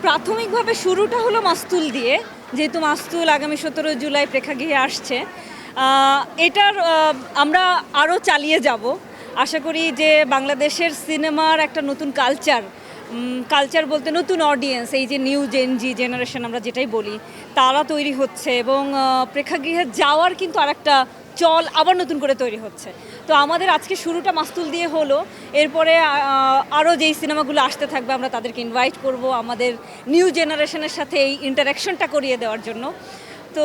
প্রাথমিকভাবে শুরুটা হলো মাস্তুল দিয়ে, যেহেতু মাস্তুল আগামী 17 জুলাই প্রেক্ষাগৃহে আসছে। এটার আমরা আরও চালিয়ে যাব। আশা করি যে বাংলাদেশের সিনেমার একটা নতুন কালচার বলতে নতুন অডিয়েন্স, এই যে নিউ জেনারেশন আমরা যেটাই বলি, তারা তৈরি হচ্ছে এবং প্রেক্ষাগৃহে যাওয়ার কিন্তু আরেকটা চল আবার নতুন করে তৈরি হচ্ছে। তো আমাদের আজকে শুরুটা মাস্তুল দিয়ে হলো, এরপরে আরও যেই সিনেমাগুলো আসতে থাকবে আমরা তাদেরকে ইনভাইট করব আমাদের নিউ জেনারেশনের সাথে এই ইন্টারাকশনটা করিয়ে দেওয়ার জন্য। তো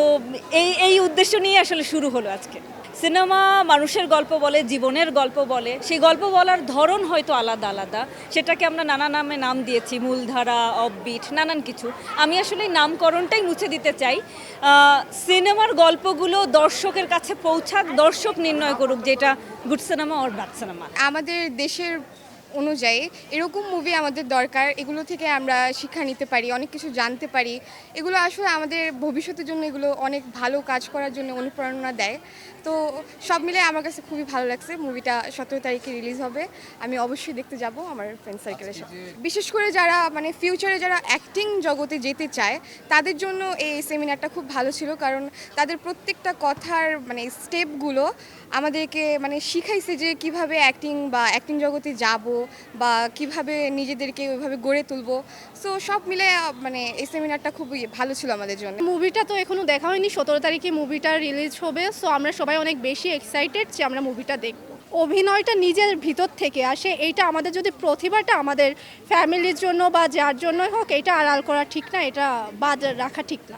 এই উদ্দেশ্য নিয়ে আসলে শুরু হলো আজকে। সিনেমা মানুষের গল্প বলে, জীবনের গল্প বলে, সেই গল্প বলার ধরন হয়তো আলাদা আলাদা, সেটাকে আমরা নানা নামে নাম দিয়েছি, মূলধারা, অফবিট, নানান কিছু। আমি আসলে এই নামকরণটাই মুছে দিতে চাই। সিনেমার গল্পগুলো দর্শকের কাছে পৌঁছাক, দর্শক নির্ণয় করুক যেটা গুড সিনেমা ওর ব্যাড সিনেমা। আমাদের দেশের অনুযায়ী এরকম মুভি আমাদের দরকার, এগুলো থেকে আমরা শিক্ষা নিতে পারি, অনেক কিছু জানতে পারি। এগুলো আসলে আমাদের ভবিষ্যতের জন্য, এগুলো অনেক ভালো কাজ করার জন্য অনুপ্রেরণা দেয়। তো সব মিলে আমার কাছে খুবই ভালো লাগছে। মুভিটা 17 তারিখে রিলিজ হবে, আমি অবশ্যই দেখতে যাব আমার ফ্রেন্ড সার্কেলের সাথে। বিশেষ করে যারা ফিউচারে যারা অ্যাক্টিং জগতে যেতে চায় তাদের জন্য এই সেমিনারটা খুব ভালো ছিল, কারণ তাদের প্রত্যেকটা কথার স্টেপগুলো আমাদেরকে শিখাইছে যে কিভাবে অ্যাক্টিং জগতে যাব বা কিভাবে নিজেদেরকে ওইভাবে গড়ে তুলবো। সো সব মিলে এই সেমিনারটা খুবই ভালো ছিল আমাদের জন্য। মুভিটা তো এখনো দেখা হয়নি, 17 তারিখে মুভিটা রিলিজ হবে। সো আমরা সবাই অনেক বেশি এক্সাইটেড যে আমরা মুভিটা দেখব। অভিনয়টা নিজের ভিতর থেকে আসে, এইটা আমাদের যদি প্রতিভাটা আমাদের ফ্যামিলির জন্য বা যার জন্যই হোক, এটা আড়াল করা ঠিক না, এটা বাদ রাখা ঠিক না।